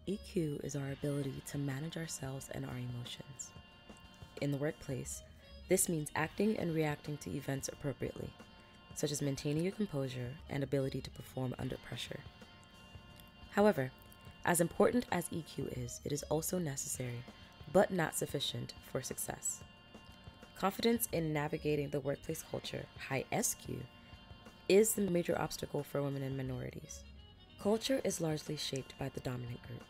EQ is our ability to manage ourselves and our emotions. In the workplace, this means acting and reacting to events appropriately, such as maintaining your composure and ability to perform under pressure. However, as important as EQ is, it is also necessary, but not sufficient for success. Confidence in navigating the workplace culture, high SQ, is the major obstacle for women and minorities. Culture is largely shaped by the dominant group,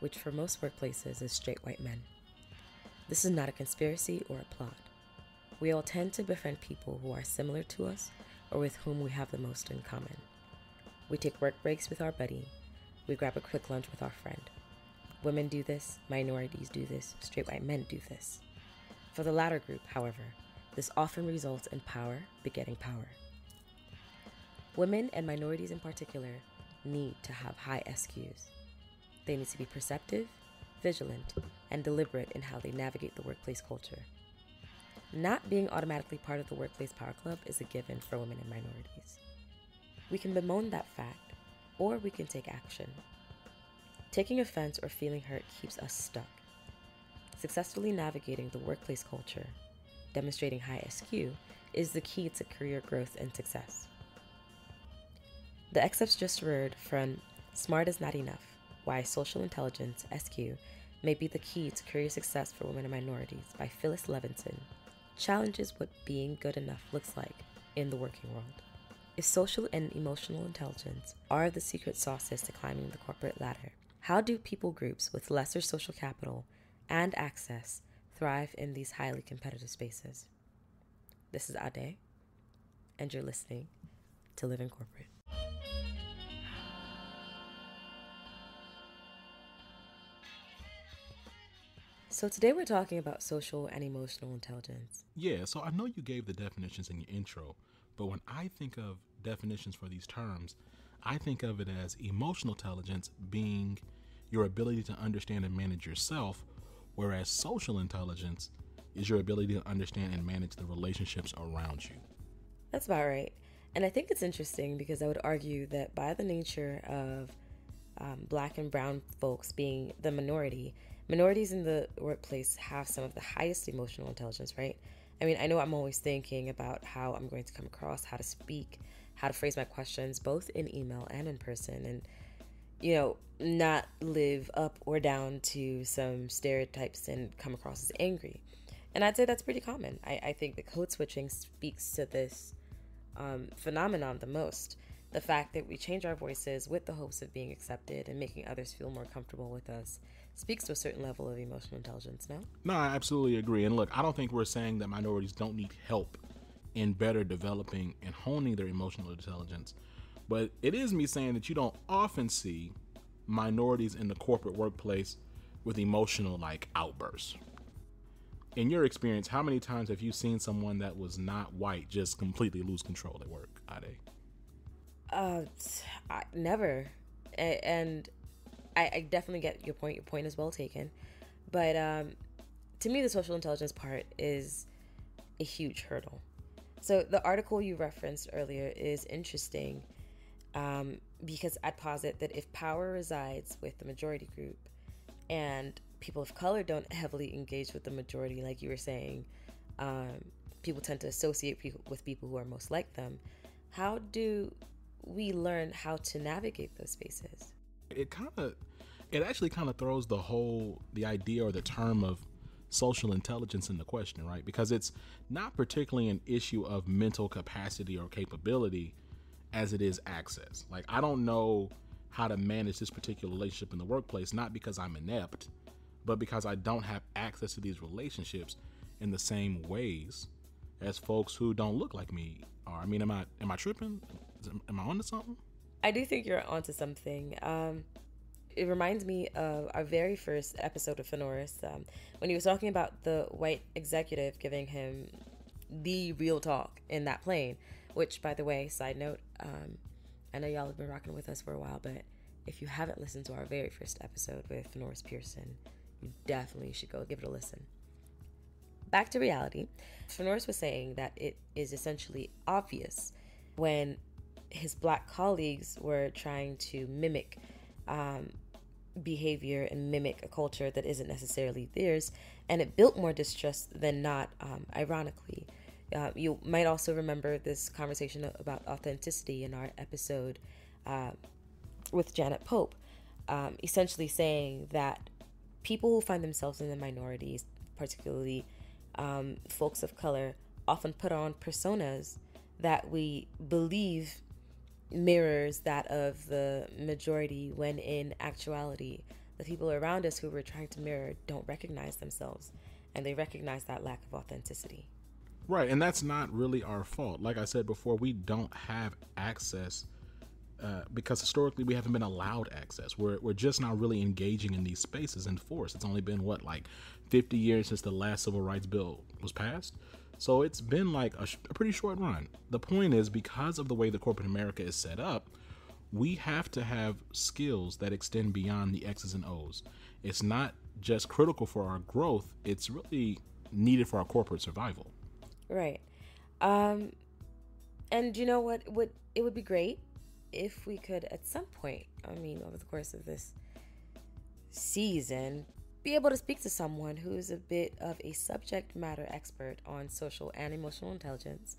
which for most workplaces is straight white men. This is not a conspiracy or a plot. We all tend to befriend people who are similar to us or with whom we have the most in common. We take work breaks with our buddy. We grab a quick lunch with our friend. Women do this, minorities do this, straight white men do this. For the latter group, however, this often results in power begetting power. Women and minorities in particular need to have high SQs. They need to be perceptive, vigilant, and deliberate in how they navigate the workplace culture. Not being automatically part of the workplace power club is a given for women and minorities. We can bemoan that fact, or we can take action. Taking offense or feeling hurt keeps us stuck. Successfully navigating the workplace culture, demonstrating high SQ, is the key to career growth and success. The excerpts just read from Smart is Not Enough, Why Social Intelligence, SQ, May Be the Key to Career Success for Women and Minorities by Phyllis Levinson, challenges what being good enough looks like in the working world. If social and emotional intelligence are the secret sauces to climbing the corporate ladder, how do people groups with lesser social capital and access thrive in these highly competitive spaces? This is Ade, and you're listening to Live in Corporate. So today we're talking about social and emotional intelligence. Yeah, so I know you gave the definitions in your intro, but when I think of definitions for these terms, I think of it as emotional intelligence being your ability to understand and manage yourself, whereas social intelligence is your ability to understand and manage the relationships around you. That's about right. And I think it's interesting because I would argue that by the nature of Black and brown folks being the minority, minorities in the workplace have some of the highest emotional intelligence, right? I mean, I know I'm always thinking about how I'm going to come across, how to speak, how to phrase my questions, both in email and in person, and, not live up or down to some stereotypes and come across as angry. And I'd say that's pretty common. I think the code switching speaks to this phenomenon the most. The fact that we change our voices with the hopes of being accepted and making others feel more comfortable with us speaks to a certain level of emotional intelligence, no? No, I absolutely agree. And look, I don't think we're saying that minorities don't need help in better developing and honing their emotional intelligence. But it is me saying that you don't often see minorities in the corporate workplace with emotional outbursts. In your experience, how many times have you seen someone that was not white just completely lose control at work, Ade? Never. And I definitely get your point. Your point is well taken. But to me, the social intelligence part is a huge hurdle. So the article you referenced earlier is interesting because I'd posit that if power resides with the majority group and people of color don't heavily engage with the majority, like you were saying, people tend to associate with people who are most like them. How do we learn how to navigate those spaces? It actually throws the idea or the term of social intelligence into question, right? Because it's not particularly an issue of mental capacity or capability as it is access. I don't know how to manage this particular relationship in the workplace, not because I'm inept, but because I don't have access to these relationships in the same ways as folks who don't look like me are. I mean, am I tripping? Am I onto something? I do think you're onto something. It reminds me of our very first episode of Fenoris, when he was talking about the white executive giving him the real talk in that plane, which, by the way, side note, I know y'all have been rocking with us for a while, but if you haven't listened to our very first episode with Fenoris Pearson, you definitely should go give it a listen. Back to reality, Fenoris was saying that it is essentially obvious when his Black colleagues were trying to mimic behavior and mimic a culture that isn't necessarily theirs, and it built more distrust than not, ironically. You might also remember this conversation about authenticity in our episode with Janet Pope, essentially saying that people who find themselves in the minorities, particularly folks of color, often put on personas that we believe mirrors that of the majority, when in actuality, the people around us who we're trying to mirror don't recognize themselves, and they recognize that lack of authenticity. Right, and that's not really our fault. Like I said before, we don't have access because historically we haven't been allowed access. We're just not really engaging in these spaces in force. It's only been, 50 years since the last civil rights bill was passed? So it's been like a pretty short run. The point is, because of the way the corporate America is set up, we have to have skills that extend beyond the X's and O's. It's not just critical for our growth, it's really needed for our corporate survival. Right. And you know what? It would be great if we could, at some point, over the course of this season, be able to speak to someone who's a bit of a subject matter expert on social and emotional intelligence.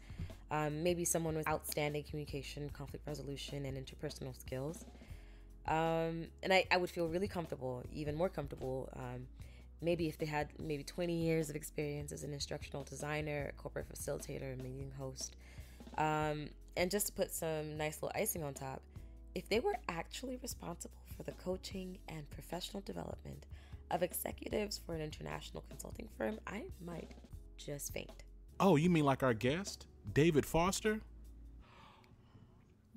Maybe someone with outstanding communication, conflict resolution, and interpersonal skills. And I would feel really comfortable, even more comfortable, maybe if they had maybe 20 years of experience as an instructional designer, corporate facilitator, and meeting host. And just to put some nice little icing on top, if they were actually responsible for the coaching and professional development of executives for an international consulting firm, I might just faint. Oh, you mean like our guest, David Foster?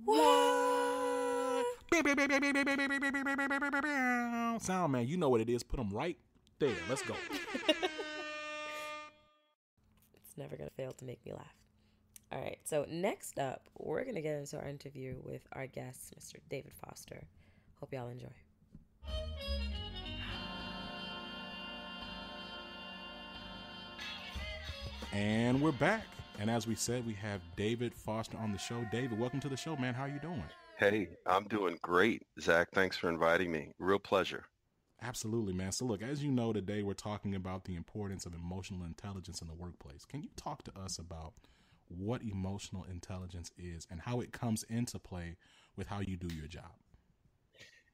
What? Sound man, you know what it is. Put them right there. Let's go. It's never going to fail to make me laugh. All right, so next up, we're going to get into our interview with our guest, Mr. David Foster. Hope y'all enjoy. And we're back. And as we said, we have David Foster on the show. David, welcome to the show, man. How are you doing? Hey, I'm doing great, Zach. Thanks for inviting me. Real pleasure. Absolutely, man. So look, as you know, today we're talking about the importance of emotional intelligence in the workplace. Can you talk to us about what emotional intelligence is and how it comes into play with how you do your job?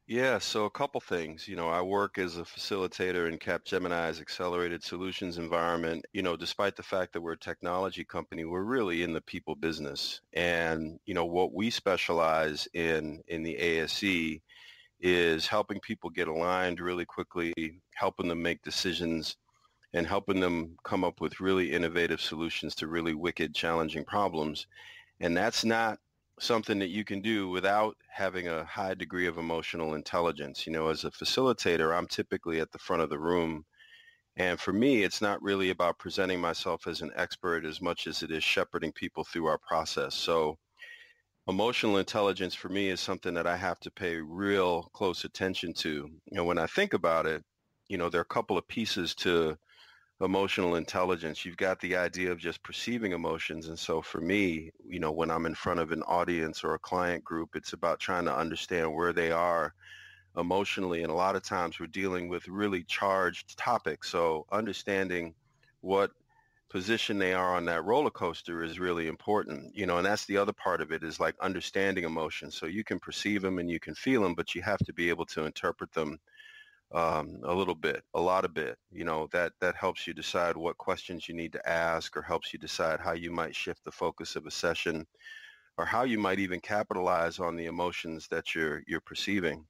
Yeah, so a couple things. I work as a facilitator in Capgemini's accelerated solutions environment. Despite the fact that we're a technology company, we're really in the people business. And, what we specialize in the ASC is helping people get aligned really quickly, helping them make decisions, and helping them come up with really innovative solutions to really wicked, challenging problems. And that's not something that you can do without having a high degree of emotional intelligence. As a facilitator, I'm typically at the front of the room. And for me, it's not really about presenting myself as an expert as much as it is shepherding people through our process. So emotional intelligence for me is something that I have to pay real close attention to. When I think about it, there are a couple of pieces to emotional intelligence. You've got the idea of just perceiving emotions. And so for me, when I'm in front of an audience or a client group, it's about trying to understand where they are emotionally. And a lot of times we're dealing with really charged topics. So understanding what position they are on that roller coaster is really important, and that's the other part of it, is like understanding emotions. So you can perceive them and you can feel them, but you have to be able to interpret them a little bit, a lot of bit, that helps you decide what questions you need to ask, or helps you decide how you might shift the focus of a session, or how you might even capitalize on the emotions that you're perceiving.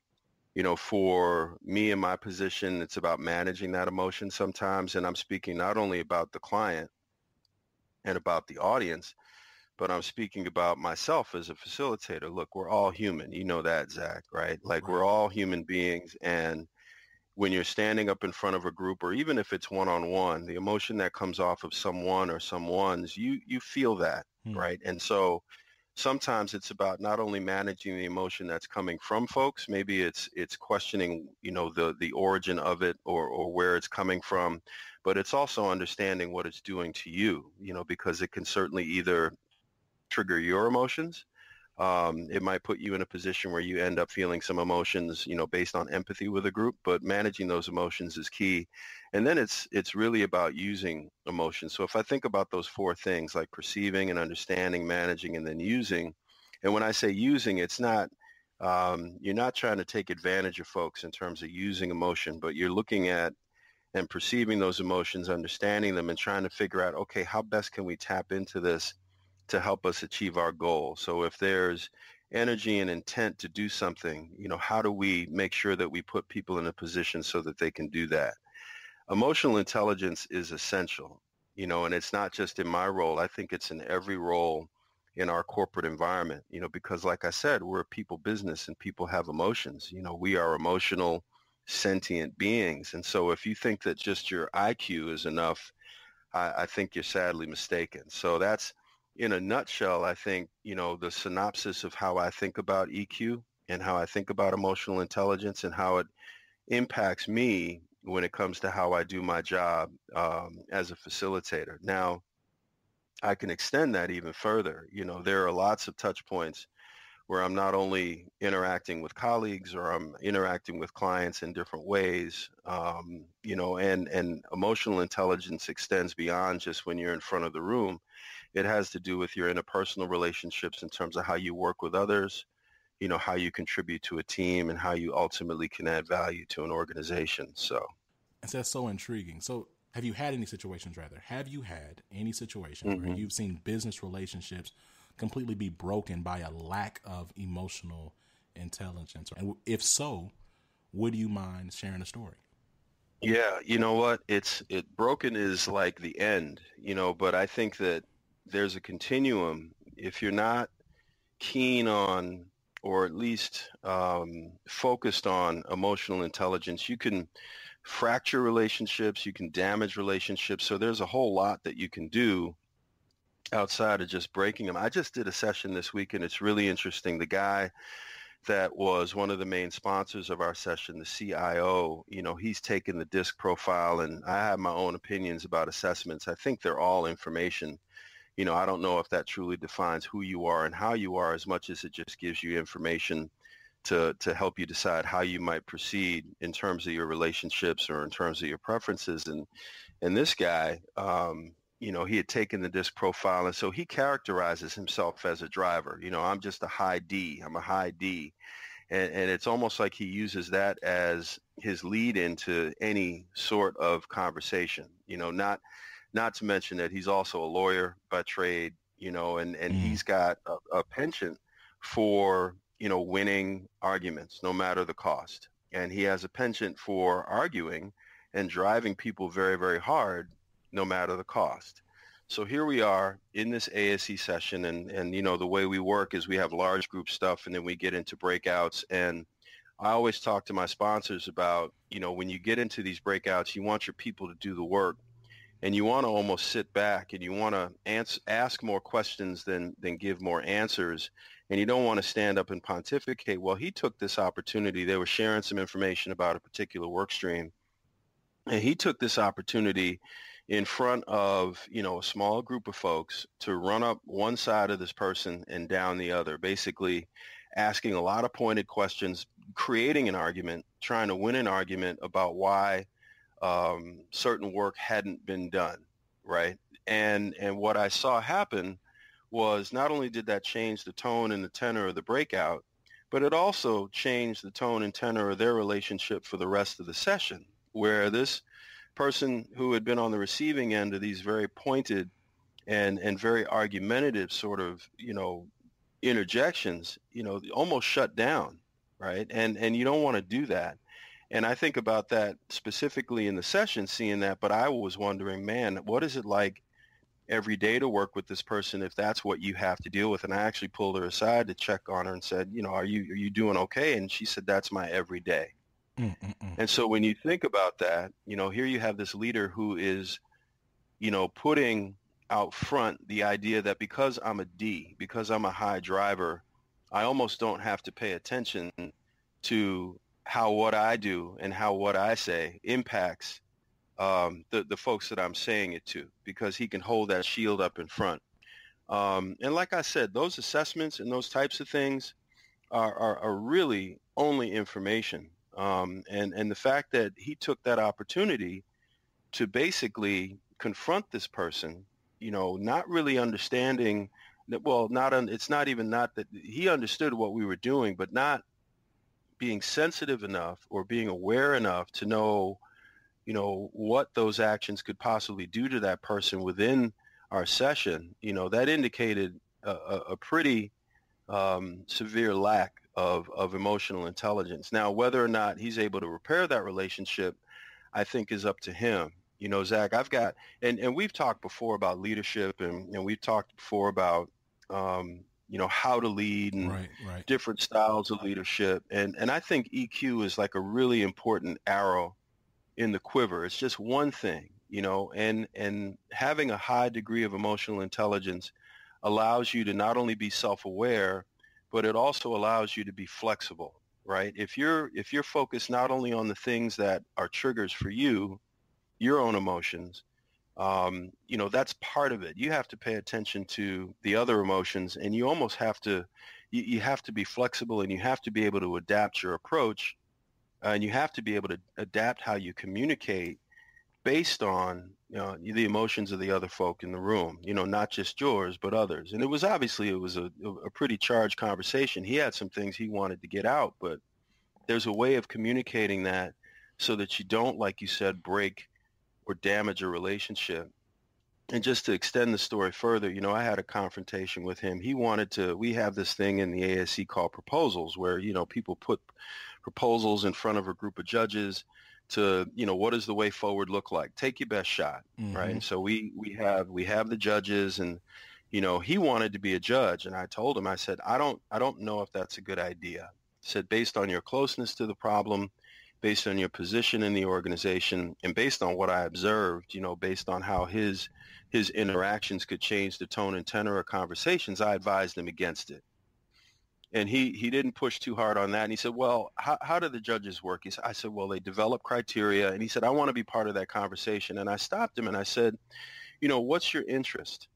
For me in my position, it's about managing that emotion sometimes. And I'm speaking not only about the client and about the audience, but I'm speaking about myself as a facilitator. Look, we're all human. You know that, Zach, right? Like, we're all human beings. And when you're standing up in front of a group, or even if it's one-on-one, the emotion that comes off of someone or someone's, you feel that, right? And so sometimes it's about not only managing the emotion that's coming from folks, maybe it's questioning, the origin of it, or where it's coming from, but it's also understanding what it's doing to you, because it can certainly either trigger your emotions, It might put you in a position where you end up feeling some emotions, based on empathy with a group, but managing those emotions is key. And then it's really about using emotions. So if I think about those four things, like perceiving and understanding, managing, and then using, and when I say using, it's not, you're not trying to take advantage of folks in terms of using emotion, but you're looking at and perceiving those emotions, understanding them, and trying to figure out, okay, how best can we tap into this to help us achieve our goal? So if there's energy and intent to do something, how do we make sure that we put people in a position so that they can do that? Emotional intelligence is essential, and it's not just in my role. I think it's in every role in our corporate environment, because like I said, we're a people business and people have emotions. We are emotional, sentient beings. And so if you think that just your IQ is enough, I think you're sadly mistaken. So that's, in a nutshell, I think, the synopsis of how I think about EQ and how I think about emotional intelligence and how it impacts me when it comes to how I do my job as a facilitator. Now, I can extend that even further. There are lots of touch points where I'm not only interacting with colleagues or I'm interacting with clients in different ways, and emotional intelligence extends beyond just when you're in front of the room. It has to do with your interpersonal relationships in terms of how you work with others, how you contribute to a team, and how you ultimately can add value to an organization. So that's so intriguing. So have you had any situations where you've seen business relationships completely be broken by a lack of emotional intelligence? And if so, would you mind sharing a story? Yeah, you know what? Broken is like the end, but I think that there's a continuum. If you're not keen on, or at least focused on emotional intelligence, you can fracture relationships, you can damage relationships. So there's a whole lot that you can do outside of just breaking them. I just did a session this week, and it's really interesting. The guy that was one of the main sponsors of our session, the CIO, he's taken the DISC profile, and I have my own opinions about assessments. I think they're all information. I don't know if that truly defines who you are and how you are as much as it just gives you information to help you decide how you might proceed in terms of your relationships or in terms of your preferences. And this guy, he had taken the DISC profile, and so he characterizes himself as a driver. I'm just a high D. I'm a high D. And it's almost like he uses that as his lead into any sort of conversation, not to mention that he's also a lawyer by trade, and he's got a penchant for, winning arguments, no matter the cost. And he has a penchant for arguing and driving people very, very hard, no matter the cost. So here we are in this ASE session, and the way we work is we have large group stuff, and then we get into breakouts. And I always talk to my sponsors about, when you get into these breakouts, you want your people to do the work, and you want to almost sit back, and you want to ask more questions than give more answers, and you don't want to stand up and pontificate. Well, he took this opportunity. They were sharing some information about a particular work stream, and he took this opportunity in front of, a small group of folks to run up one side of this person and down the other, basically asking a lot of pointed questions, creating an argument, trying to win an argument about why certain work hadn't been done, right? And what I saw happen was not only did that change the tone and the tenor of the breakout, but it also changed the tone and tenor of their relationship for the rest of the session, where this person who had been on the receiving end of these very pointed and very argumentative sort of, interjections, almost shut down, right? And you don't want to do that. And I think about that specifically in the session, seeing that, but I was wondering, man, what is it like every day to work with this person if that's what you have to deal with? And I actually pulled her aside to check on her and said, are you doing okay? And she said, that's my everyday. And so when you think about that, here you have this leader who is, putting out front the idea that because I'm a D, because I'm a high driver, I almost don't have to pay attention to how what I do and how what I say impacts the folks that I'm saying it to, because he can hold that shield up in front. And like I said, those assessments and those types of things are really only information. And the fact that he took that opportunity to basically confront this person, not really understanding that, well, it's not even not that he understood what we were doing, but not being sensitive enough or being aware enough to know, what those actions could possibly do to that person within our session, that indicated a pretty severe lack of emotional intelligence. Now, whether or not he's able to repair that relationship, I think is up to him. Zach, I've got, and we've talked before about leadership, and we've talked before about, how to lead and right. different styles of leadership. And I think EQ is like a really important arrow in the quiver. It's just one thing, and having a high degree of emotional intelligence allows you to not only be self-aware, but it also allows you to be flexible, right? If you're focused not only on the things that are triggers for you, your own emotions, that's part of it. You have to pay attention to the other emotions, and you almost have to, you have to be flexible, and you have to be able to adapt your approach, and you have to be able to adapt how you communicate based on the emotions of the other folk in the room, not just yours, but others. And it was a pretty charged conversation. He had some things he wanted to get out, but there's a way of communicating that so that you don't, like you said, break or damage a relationship. And just to extend the story further, I had a confrontation with him. We have this thing in the ASE called proposals where, people put proposals in front of a group of judges to, what does the way forward look like? Take your best shot, right? And so we have the judges, and, he wanted to be a judge. And I told him, I said, I don't know if that's a good idea. I said, based on your closeness to the problem, based on your position in the organization, and based on what I observed, based on how his interactions could change the tone and tenor of conversations, I advised him against it. And he didn't push too hard on that. And he said, well, how do the judges work? I said, well, they develop criteria. And he said, I want to be part of that conversation. And I stopped him and I said, what's your interest?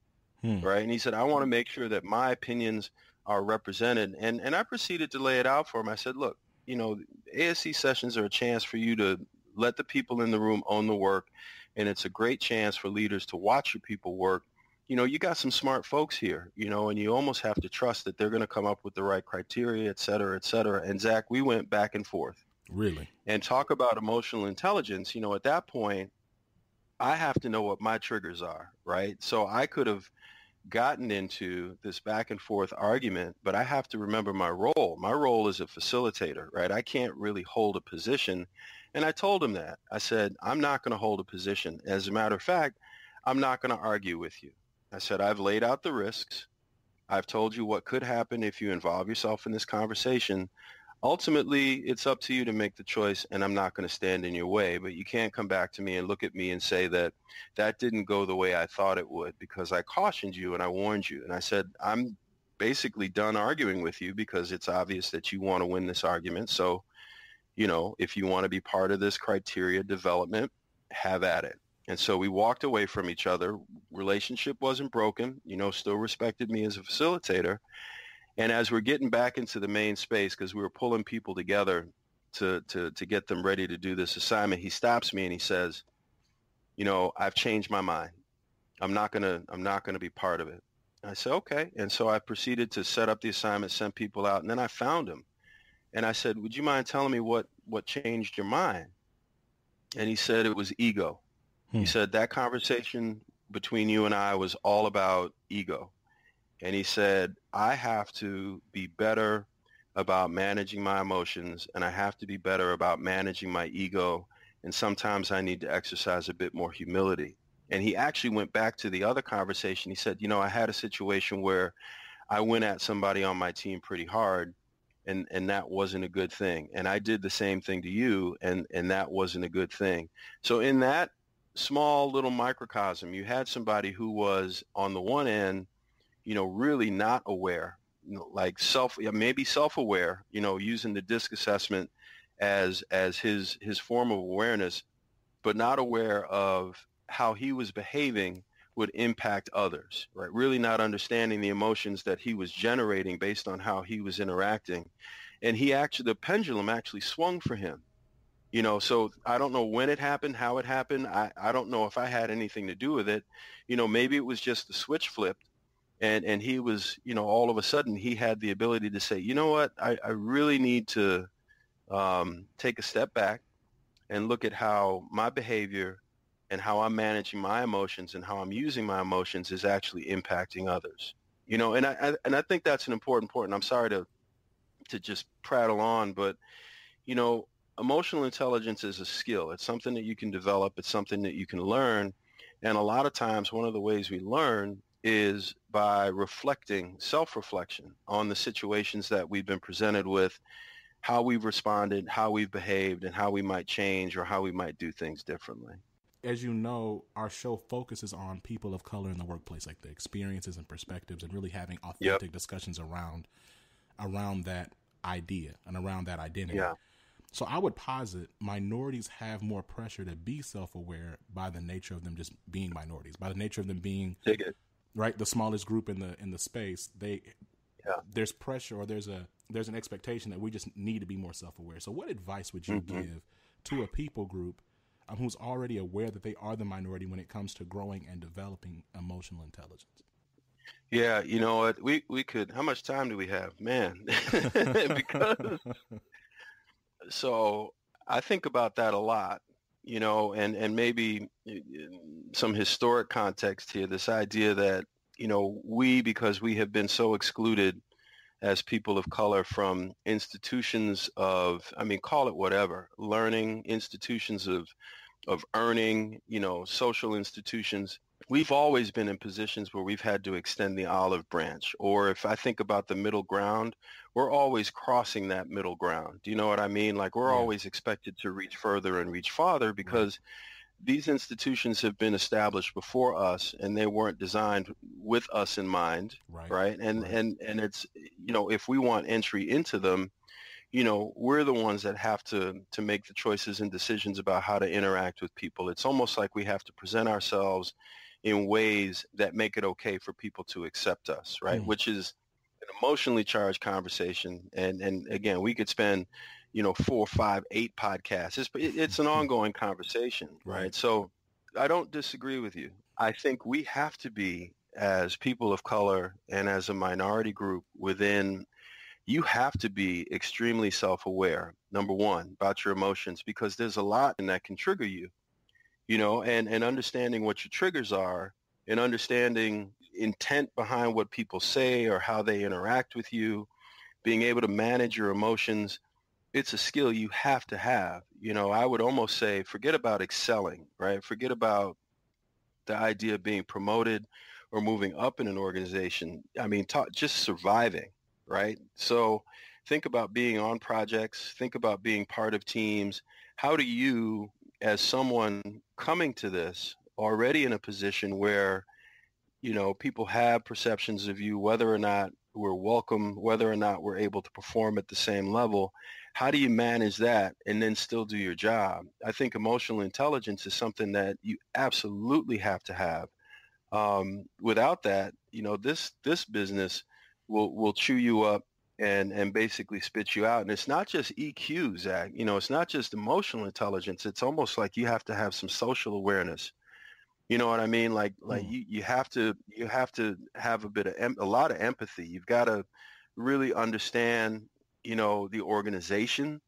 Right? And he said, I want to make sure that my opinions are represented. And I proceeded to lay it out for him. I said, look, ASC sessions are a chance for you to let the people in the room own the work. And it's a great chance for leaders to watch your people work. You got some smart folks here, and you almost have to trust that they're going to come up with the right criteria, et cetera, et cetera. And Zach, we went back and forth. Really? And talk about emotional intelligence. At that point, I have to know what my triggers are, right? So I could have gotten into this back and forth argument, but I have to remember my role. My role is a facilitator, right? I can't really hold a position. And I told him that. I said, I'm not going to hold a position. As a matter of fact, I'm not going to argue with you. I said, I've laid out the risks. I've told you what could happen if you involve yourself in this conversation. Ultimately, it's up to you to make the choice, and I'm not going to stand in your way. But you can't come back to me and look at me and say that didn't go the way I thought it would, because I cautioned you and I warned you. And I said, I'm basically done arguing with you because it's obvious that you want to win this argument. So, if you want to be part of this criteria development, have at it. And so we walked away from each other. Relationship wasn't broken, still respected me as a facilitator. And as we're getting back into the main space, because we were pulling people together to get them ready to do this assignment, he stops me and he says, I've changed my mind. I'm not gonna be part of it. I said, okay. And so I proceeded to set up the assignment, send people out, and then I found him. And I said, would you mind telling me what changed your mind? And he said it was ego. He said that conversation between you and I was all about ego. And he said, I have to be better about managing my emotions, and I have to be better about managing my ego. And sometimes I need to exercise a bit more humility. And he actually went back to the other conversation. He said, I had a situation where I went at somebody on my team pretty hard, and that wasn't a good thing. And I did the same thing to you, and that wasn't a good thing. So in that small little microcosm, you had somebody who was on the one end, really not aware, like maybe self-aware, using the DISC assessment as his form of awareness, but not aware of how he was behaving would impact others, right? Really not understanding the emotions that he was generating based on how he was interacting. And the pendulum actually swung for him. So I don't know when it happened, how it happened. I don't know if I had anything to do with it. Maybe it was just the switch flipped and he was, all of a sudden he had the ability to say, you know what, I really need to take a step back and look at how my behavior and how I'm managing my emotions and how I'm using my emotions is actually impacting others. And I think that's an important point. And I'm sorry to just prattle on, but emotional intelligence is a skill. It's something that you can develop. It's something that you can learn. And a lot of times, one of the ways we learn is by reflecting, self-reflection on the situations that we've been presented with, how we've responded, how we've behaved, and how we might change or how we might do things differently. As you know, our show focuses on people of color in the workplace, like their experiences and perspectives, and really having authentic discussions around that idea and around that identity. Yeah. So I would posit minorities have more pressure to be self-aware by the nature of them just being minorities, by the nature of them being right the smallest group in the space. There's pressure, or there's an expectation that we just need to be more self-aware. So what advice would you give to a people group who's already aware that they are the minority when it comes to growing and developing emotional intelligence? Yeah, you know what? We could. How much time do we have, man? So I think about that a lot, and maybe some historic context here. This idea that because we have been so excluded as people of color from institutions of, call it whatever, learning, institutions of earning, social institutions. We've always been in positions where we've had to extend the olive branch. Or if I think about the middle ground, we're always crossing that middle ground. Do you know what I mean? Like we're always expected to reach further and reach farther because these institutions have been established before us and they weren't designed with us in mind. Right. And it's, if we want entry into them, we're the ones that have to make the choices and decisions about how to interact with people. It's almost like we have to present ourselves in ways that make it okay for people to accept us, right? Which is an emotionally charged conversation. And again, we could spend, 4, 5, 8 podcasts. It's an ongoing conversation, right? So I don't disagree with you. I think we have to be, as people of color and as a minority group within, you have to be extremely self-aware, number one, about your emotions, because there's a lot that can trigger you, and understanding what your triggers are and understanding intent behind what people say or how they interact with you, being able to manage your emotions. It's a skill you have to have. I would almost say, forget about excelling, right? Forget about the idea of being promoted or moving up in an organization. Just surviving. Right? So think about being on projects, think about being part of teams. How do you, as someone coming to this, already in a position where, people have perceptions of you, whether or not we're welcome, whether or not we're able to perform at the same level, how do you manage that and then still do your job? I think emotional intelligence is something that you absolutely have to have. Without that, this business will chew you up and basically spit you out. And it's not just EQ, Zach. It's not just emotional intelligence. It's almost like you have to have some social awareness. You know what I mean? Like you have to have a lot of empathy. You've got to really understand, the organization.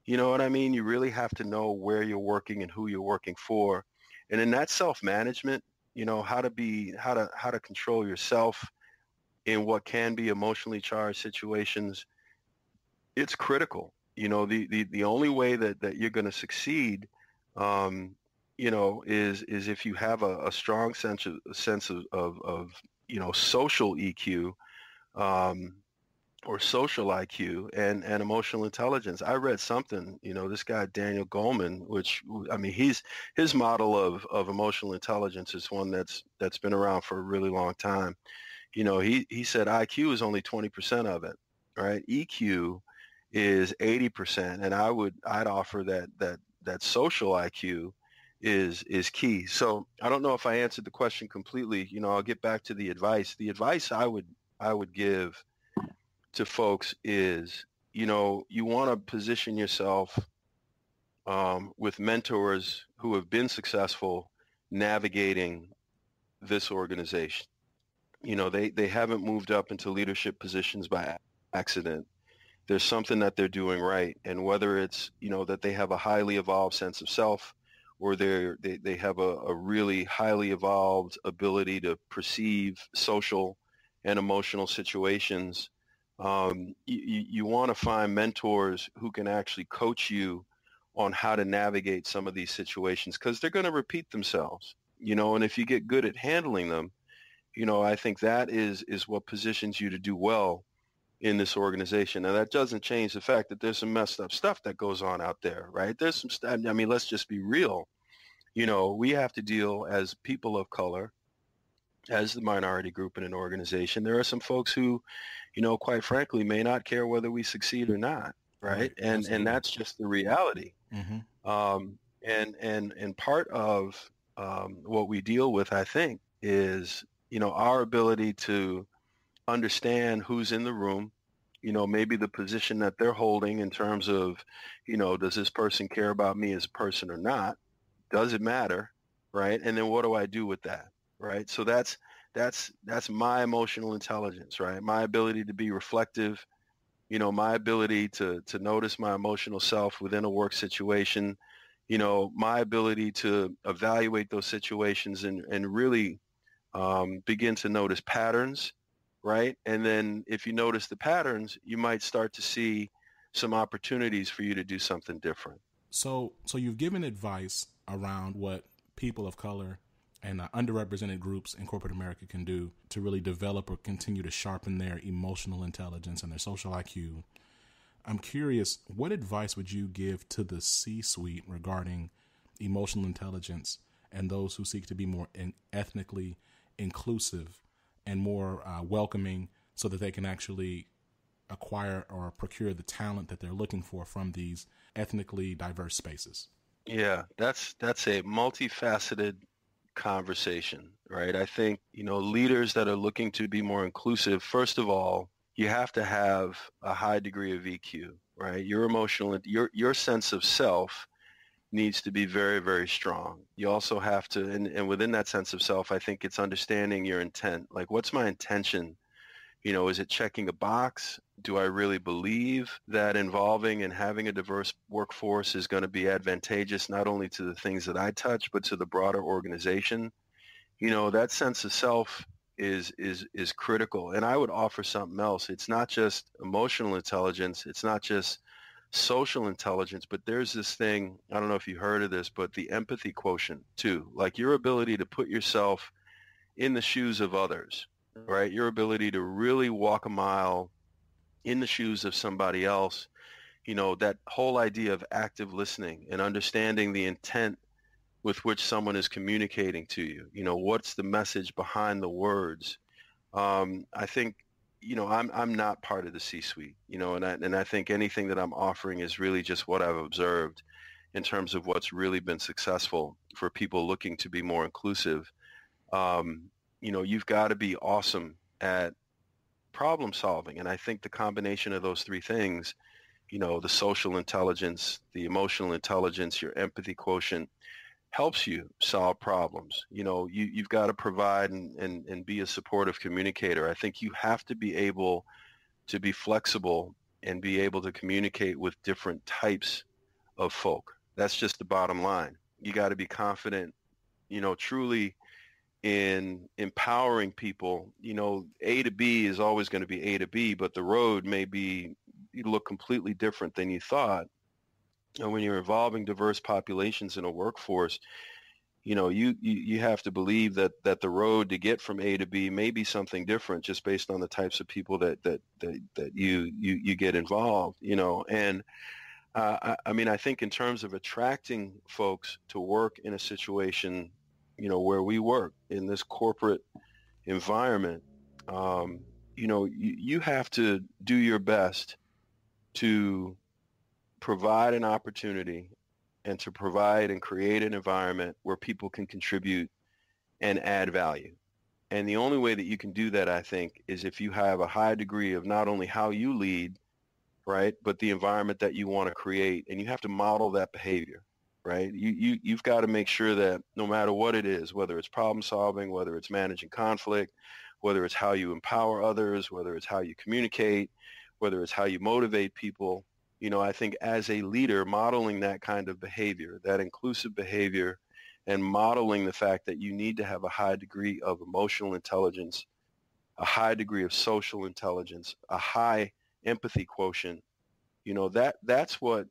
You know what I mean? You really have to know where you're working and who you're working for. And in that self-management, how to control yourself in what can be emotionally charged situations, it's critical. The only way that you're going to succeed, is if you have a strong sense of social EQ, or social IQ and emotional intelligence. I read something, this guy, Daniel Goleman, which, his model of emotional intelligence is one that's been around for a really long time. He said IQ is only 20% of it, right? EQ is 80%. And I'd offer that social IQ is key. So I don't know if I answered the question completely. I'll get back to the advice. The advice I would give to folks is, you want to position yourself with mentors who have been successful navigating this organization. They haven't moved up into leadership positions by accident. There's something that they're doing right. And whether it's, that they have a highly evolved sense of self, or they have a really highly evolved ability to perceive social and emotional situations, you want to find mentors who can actually coach you on how to navigate some of these situations, because they're going to repeat themselves, and if you get good at handling them, I think that is what positions you to do well in this organization. Now, that doesn't change the fact that there's some messed up stuff that goes on out there, right? There's some stuff. I mean, let's just be real. We have to deal as people of color, as the minority group in an organization. There are some folks who, quite frankly, may not care whether we succeed or not, right? And that's just the reality. Mm-hmm. And part of what we deal with, I think, is, our ability to understand who's in the room, maybe the position that they're holding in terms of, does this person care about me as a person or not? Does it matter? Right? And then what do I do with that? Right? So that's my emotional intelligence, right? My ability to be reflective, my ability to notice my emotional self within a work situation, my ability to evaluate those situations and really begin to notice patterns, right? And then if you notice the patterns, you might start to see some opportunities for you to do something different. So you've given advice around what people of color and underrepresented groups in corporate America can do to really develop or continue to sharpen their emotional intelligence and their social IQ. I'm curious, what advice would you give to the C-suite regarding emotional intelligence and those who seek to be more ethnically inclusive and more welcoming, so that they can actually acquire or procure the talent that they're looking for from these ethnically diverse spaces? Yeah, that's a multifaceted conversation, right? I think, leaders that are looking to be more inclusive, first of all, you have to have a high degree of EQ, right? Your emotional, your sense of self needs to be very, very strong. You also have to, and within that sense of self, I think it's understanding your intent. Like, what's my intention? Is it checking a box? Do I really believe that involving and having a diverse workforce is going to be advantageous not only to the things that I touch, but to the broader organization? That sense of self is critical. And I would offer something else. It's not just emotional intelligence. It's not just social intelligence, but there's this thing, I don't know if you heard of this, but the empathy quotient too, like your ability to put yourself in the shoes of others, right? Your ability to really walk a mile in the shoes of somebody else, that whole idea of active listening and understanding the intent with which someone is communicating to you. What's the message behind the words? I think, I'm not part of the C-suite, and I think anything that I'm offering is really just what I've observed in terms of what's really been successful for people looking to be more inclusive. You've got to be awesome at problem solving. And I think the combination of those three things, the social intelligence, the emotional intelligence, your empathy quotient, helps you solve problems. You've got to provide and be a supportive communicator. I think you have to be able to be flexible and be able to communicate with different types of folk. That's just the bottom line. You got to be confident, truly in empowering people. A to B is always going to be A to B, but the road may look completely different than you thought. And when you're involving diverse populations in a workforce, you have to believe that the road to get from A to B may be something different just based on the types of people that you get involved, And I think in terms of attracting folks to work in a situation, where we work in this corporate environment, you have to do your best to provide an opportunity and to provide and create an environment where people can contribute and add value. And the only way that you can do that, I think, is if you have a high degree of not only how you lead, right, but the environment that you want to create, and you have to model that behavior, right? You've got to make sure that no matter what it is, whether it's problem solving, whether it's managing conflict, whether it's how you empower others, whether it's how you communicate, whether it's how you motivate people, I think as a leader, modeling that kind of behavior, that inclusive behavior, and modeling the fact that you need to have a high degree of emotional intelligence, a high degree of social intelligence, a high empathy quotient, that's what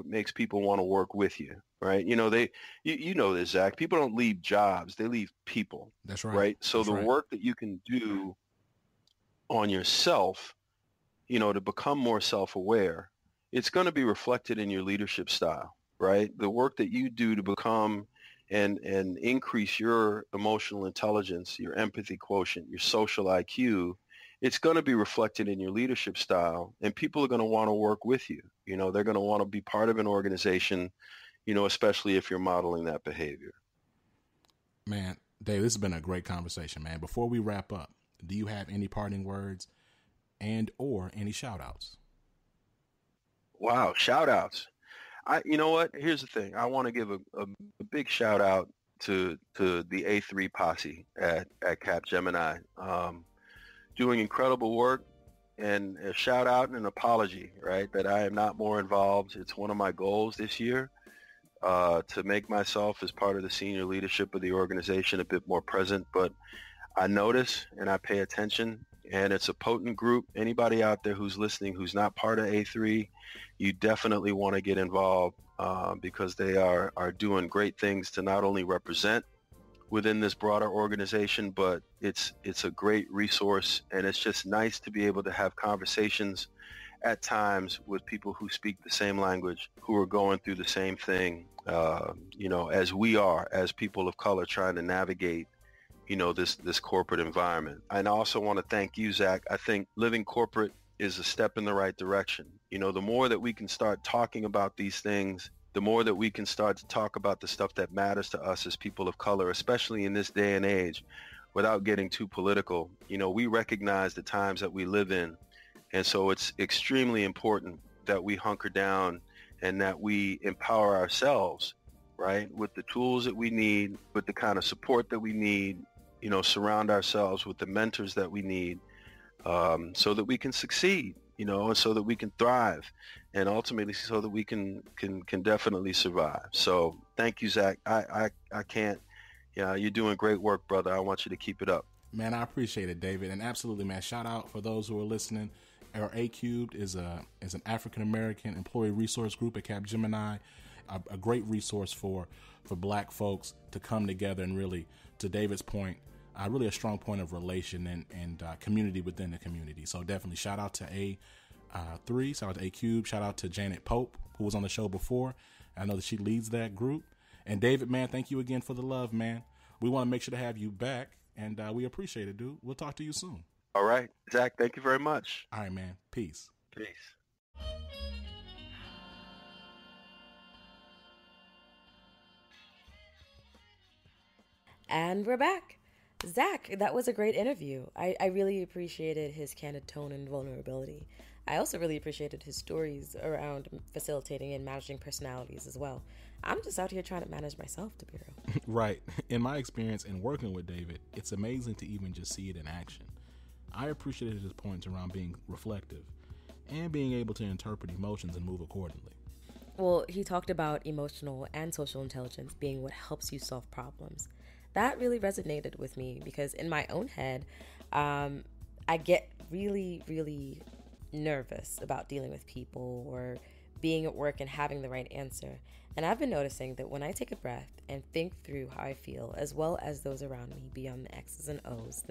makes people want to work with you, right? You know this, Zach. People don't leave jobs; they leave people. That's right. Right. So That's the right. work that you can do on yourself, to become more self-aware, it's going to be reflected in your leadership style, right? The work that you do to become and increase your emotional intelligence, your empathy quotient, your social IQ, it's going to be reflected in your leadership style, and people are going to want to work with you. They're going to want to be part of an organization, especially if you're modeling that behavior. Man, Dave, this has been a great conversation, man. Before we wrap up, do you have any parting words and or any shout outs? Wow, shout outs. You know what? Here's the thing. I want to give a big shout out to the A3 posse at Capgemini, doing incredible work, and a shout out and an apology, right? That I am not more involved. It's one of my goals this year, to make myself as part of the senior leadership of the organization a bit more present. But I notice and I pay attention, and it's a potent group. Anybody out there who's listening who's not part of A3, you definitely want to get involved, because they are doing great things to not only represent within this broader organization, but it's a great resource, and it's just nice to be able to have conversations at times with people who speak the same language, who are going through the same thing, as we are, as people of color trying to navigate, this corporate environment. And I also want to thank you, Zach. I think living corporate is a step in the right direction. The more that we can start talking about these things, the more that we can start to talk about the stuff that matters to us as people of color, especially in this day and age, without getting too political. We recognize the times that we live in. And so it's extremely important that we hunker down and that we empower ourselves, right, with the tools that we need, with the kind of support that we need, surround ourselves with the mentors that we need, so that we can succeed, and so that we can thrive, and ultimately so that we can definitely survive. So thank you, Zach. I can't, you're doing great work, brother. I want you to keep it up. Man, I appreciate it, David. And absolutely, man, shout out for those who are listening. Our A Cubed is an African-American employee resource group at Capgemini, a great resource for black folks to come together and really, to David's point, really a strong point of relation and community within the community. So definitely shout out to A3, shout out to A Cube, shout out to Janet Pope, who was on the show before. I know that she leads that group. And David, man, thank you again for the love, man. We want to make sure to have you back, and we appreciate it, dude. We'll talk to you soon. All right, Zach, thank you very much. All right, man. Peace. Peace. And we're back. Zach, that was a great interview. I really appreciated his candid tone and vulnerability. I also really appreciated his stories around facilitating and managing personalities as well. I'm just out here trying to manage myself, to be real. Right. In my experience in working with David, it's amazing to even just see it in action. I appreciated his points around being reflective and being able to interpret emotions and move accordingly. Well, he talked about emotional and social intelligence being what helps you solve problems. That really resonated with me because in my own head, I get really, really nervous about dealing with people or being at work and having the right answer. And I've been noticing that when I take a breath and think through how I feel, as well as those around me beyond the X's and O's,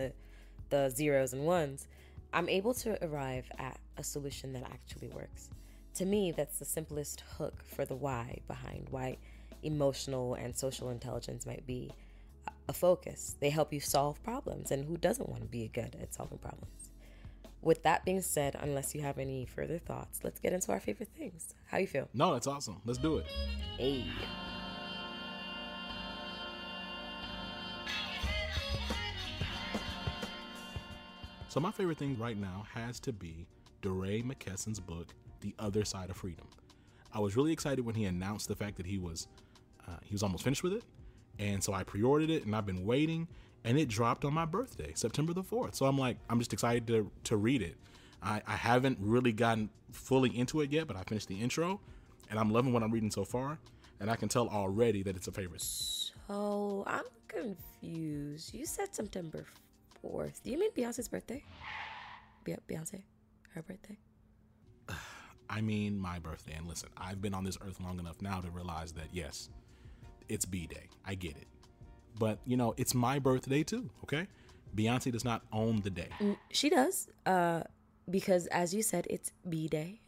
the zeros and ones, I'm able to arrive at a solution that actually works. To me, that's the simplest hook for the why behind why emotional and social intelligence might be a focus. They help you solve problems, and who doesn't want to be good at solving problems? with that being said, unless you have any further thoughts, let's get into our favorite things. How you feel? No, that's awesome. Let's do it. Hey. So my favorite thing right now has to be Deray Mckesson's book, The Other Side of Freedom. I was really excited when he announced the fact that he was almost finished with it. And so I pre-ordered it, and I've been waiting, and it dropped on my birthday, September the 4th. So I'm just excited to read it. I haven't really gotten fully into it yet, but I finished the intro, and I'm loving what I'm reading so far. And I can tell already that it's a favorite. So I'm confused. You said September 4th. Do you mean Beyonce's birthday? Beyonce? Her birthday? I mean my birthday. And listen, I've been on this earth long enough now to realize that, yes, it's B-Day. I get it. But, it's my birthday too, okay? Beyonce does not own the day. She does, because as you said, it's B-Day,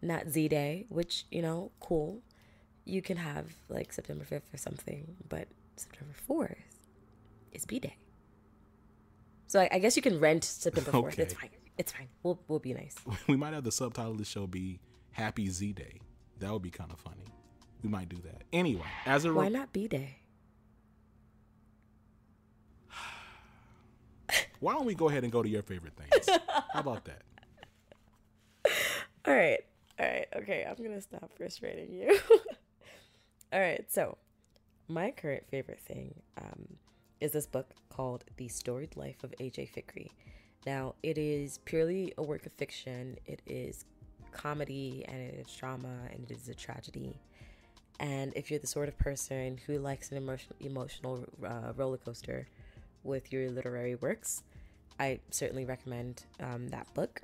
not Z-Day, which, cool. You can have like September 5th or something, but September 4th is B-Day. So I guess you can rent September 4th. Okay. It's fine. We'll be nice. We might have the subtitle of the show be Happy Z-Day. That would be kind of funny. We might do that. Anyway, why not B-Day? Why don't we go ahead and go to your favorite things? How about that? All right. Okay, I'm going to stop frustrating you. All right, so my current favorite thing is this book called The Storied Life of A.J. Fikri. Now, it is purely a work of fiction. It is comedy, and it is drama, and it is a tragedy. And if you're the sort of person who likes an emotional roller coaster with your literary works, I certainly recommend that book.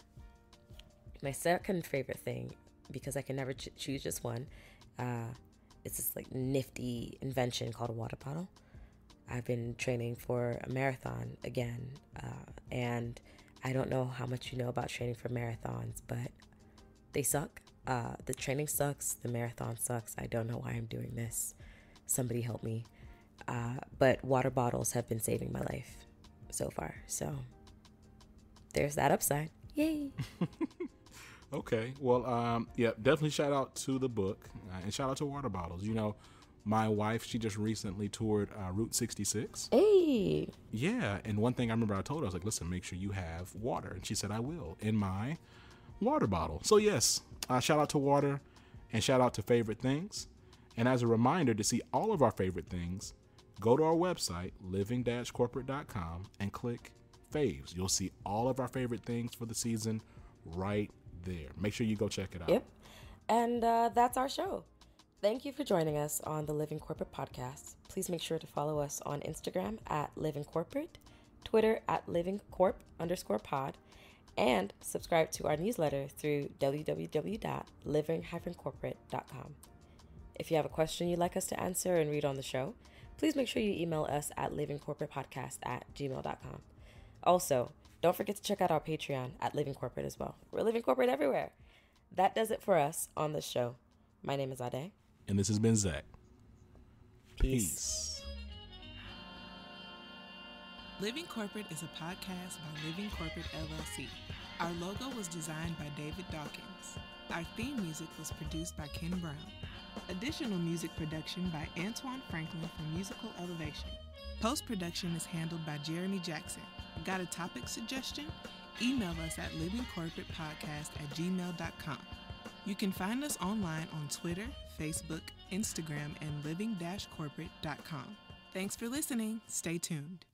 My second favorite thing, because I can never choose just one, it's this like nifty invention called a water bottle. I've been training for a marathon again, and I don't know how much you know about training for marathons, but they suck. The training sucks. The marathon sucks. I don't know why I'm doing this. Somebody help me. But water bottles have been saving my life so far. So there's that upside. Yay. Okay. Well, definitely shout out to the book and shout out to water bottles. My wife, she just recently toured Route 66. Hey. Yeah. And one thing I remember I told her, I was like, listen, make sure you have water. And she said, I will, in my water bottle. So yes, shout out to water and shout out to favorite things. And as a reminder, to see all of our favorite things, go to our website, living-corporate.com, and click faves. You'll see all of our favorite things for the season right there. Make sure you go check it out. Yep. And that's our show. Thank you for joining us on the Living Corporate podcast. Please make sure to follow us on Instagram at Living Corporate, Twitter at livingcorp_pod, and subscribe to our newsletter through www.living-corporate.com. If you have a question you'd like us to answer and read on the show, please make sure you email us at livingcorporatepodcast@gmail.com. Also, don't forget to check out our Patreon at Living Corporate as well. We're Living Corporate everywhere. That does it for us on this show. My name is Ade. And this has been Zach. Peace. Living Corporate is a podcast by Living Corporate LLC. Our logo was designed by David Dawkins. Our theme music was produced by Ken Brown. Additional music production by Antoine Franklin for Musical Elevation. Post-production is handled by Jeremy Jackson. Got a topic suggestion? Email us at livingcorporatepodcast@gmail.com. You can find us online on Twitter, Facebook, Instagram, and living-corporate.com. Thanks for listening. Stay tuned.